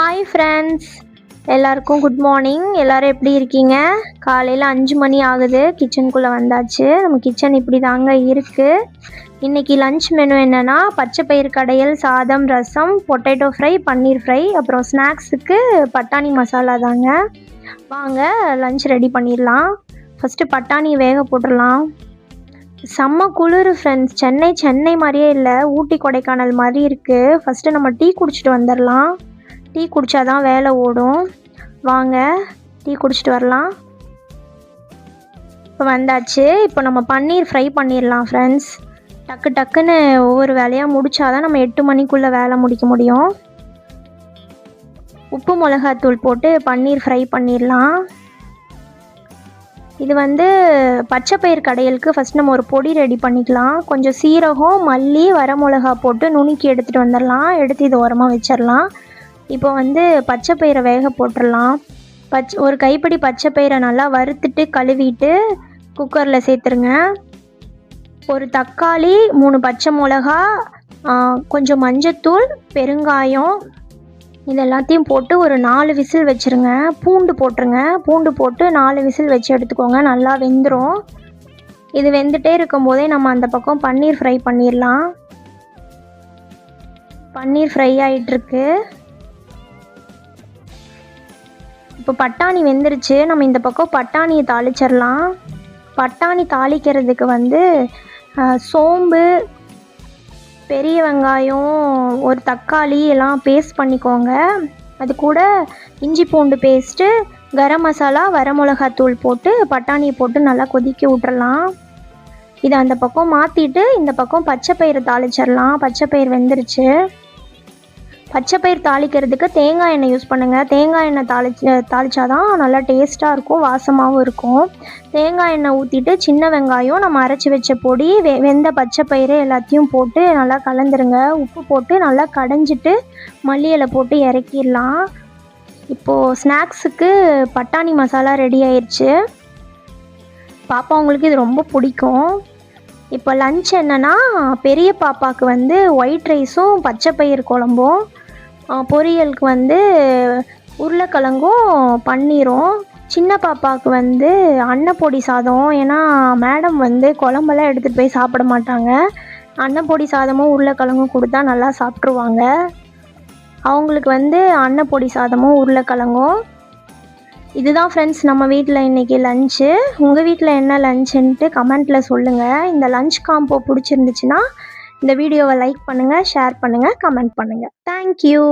Hi friends, எல்லாருக்கும் good morning. எல்லோரும் எப்படி இருக்கீங்க? காலையில் 5 மணி ஆகுது. கிச்சனுக்குள்ளே வந்தாச்சு. நம்ம கிச்சன் இப்படி தாங்க இருக்குது. இன்றைக்கி லன்ச் மெனு என்னென்னா பச்சை பயிறு கடையல், சாதம், ரசம், பொட்டேட்டோ ஃப்ரை, பன்னீர் ஃப்ரை, அப்புறம் ஸ்நாக்ஸுக்கு பட்டாணி மசாலா தாங்க. வாங்க லன்ச் ரெடி பண்ணிடலாம். ஃபஸ்ட்டு பட்டாணி வேக போட்டுடலாம். செம்ம குளிர் ஃப்ரெண்ட்ஸ். சென்னை மாதிரியே இல்லை, ஊட்டி கொடைக்கானல் மாதிரி இருக்குது. ஃபஸ்ட்டு நம்ம டீ குடிச்சிட்டு வந்துடலாம். டீ குடித்தாதான் வேலை ஓடும். வாங்க டீ குடிச்சிட்டு வரலாம். இப்போ வந்தாச்சு. இப்போ நம்ம பன்னீர் ஃப்ரை பண்ணிடலாம் ஃப்ரெண்ட்ஸ். டக்குன்னு ஒவ்வொரு வேலையாக முடித்தாதான் நம்ம 8 மணிக்குள்ளே வேலை முடிக்க முடியும். உப்பு மிளகாத்தூள் போட்டு பன்னீர் ஃப்ரை பண்ணிடலாம். இது பச்சை பயிறு கடையலுக்கு ஃபஸ்ட் நம்ம ஒரு பொடி ரெடி பண்ணிக்கலாம். கொஞ்சம் சீரகம், மல்லி, வரமிளகா போட்டு நுணுக்கி எடுத்துகிட்டு வந்துடலாம். எடுத்து இது ஓரமாக வச்சிடலாம். இப்போ பச்சை பயிரை வேக போட்டுடலாம். ஒரு கைப்பிடி பச்சை பயிரை நல்லா வறுத்துட்டு கழுவிட்டு குக்கரில் சேர்த்துருங்க. ஒரு தக்காளி, 3 பச்சை மிளகா, கொஞ்சம் மஞ்சத்தூள், பெருங்காயம், இது எல்லாத்தையும் போட்டு ஒரு 4 விசில் வச்சுருங்க. பூண்டு போட்டுருங்க. பூண்டு போட்டு 4 விசில் வச்சு எடுத்துக்கோங்க. நல்லா வெந்துடும். இது வெந்துட்டே இருக்கும் போதே நம்ம அந்த பக்கம் பன்னீர் ஃப்ரை பண்ணிடலாம். பன்னீர் ஃப்ரை ஆகிட்டுருக்கு. இப்போ பட்டாணி வெந்துருச்சு. நம்ம இந்த பக்கம் பட்டாணியை தாளிச்சிடலாம். பட்டாணி தாளிக்கிறதுக்கு சோம்பு, பெரிய வெங்காயம், ஒரு தக்காளி எல்லாம் பேஸ்ட் பண்ணிக்கோங்க. அது கூட இஞ்சி பூண்டு பேஸ்ட்டு, கரம் மசாலா, வரமிளகாத்தூள் போட்டு பட்டாணியை போட்டு நல்லா கொதிக்க விட்டுறலாம். இதை அந்த பக்கம் மாற்றிட்டு இந்த பக்கம் பச்சை பயிறு தாளிச்சிடலாம். பச்சை பயிறு வெந்துருச்சு. பச்சை பயிர் தாளிக்கிறதுக்கு தேங்காய் எண்ணெய் யூஸ் பண்ணுங்கள். தேங்காய் எண்ணெய் தாளிச்சாதான் நல்லா டேஸ்ட்டாக இருக்கும், வாசமாகவும் இருக்கும். தேங்காய் எண்ணெய் ஊற்றிட்டு சின்ன வெங்காயம், நம்ம அரைச்சி வச்ச பொடி, வெந்த பச்சை பயிறு எல்லாத்தையும் போட்டு நல்லா கலந்துருங்க. உப்பு போட்டு நல்லா கடைஞ்சிட்டு மல்லி இலை போட்டு இறக்கிடலாம். இப்போது ஸ்நாக்ஸுக்கு பட்டாணி மசாலா ரெடி ஆயிடுச்சு. பாப்பா உங்களுக்கு இது ரொம்ப பிடிக்கும். இப்போ லன்ச் என்னென்னா பெரிய பாப்பாவுக்கு ஒயிட் ரைஸும் பச்சை பயிறு குழம்பும், பொரியலுக்கு உருளைக்கிழங்கும் பன்னீரும், சின்ன பாப்பாவுக்கு அன்னப்பொடி சாதம். ஏன்னா மேடம் குழம்பெல்லாம் எடுத்துகிட்டு போய் சாப்பிட மாட்டாங்க. அன்னப்பொடி சாதமும் உருளைக்கிழங்கும் கொடுத்தா நல்லா சாப்பிட்ருவாங்க. அவங்களுக்கு அன்னப்பொடி சாதமும் உருளைக்கிழங்கும். இதுதான் ஃப்ரெண்ட்ஸ் நம்ம வீட்டில் இன்றைக்கி லன்ச்சு. உங்கள் வீட்டில் என்ன லன்ச்சுன்ட்டு கமெண்ட்டில் சொல்லுங்கள். இந்த லன்ச் காம்போ பிடிச்சிருந்துச்சுன்னா இந்த வீடியோவை லைக் பண்ணுங்கள், ஷேர் பண்ணுங்கள், கமெண்ட் பண்ணுங்கள். தேங்க்யூ.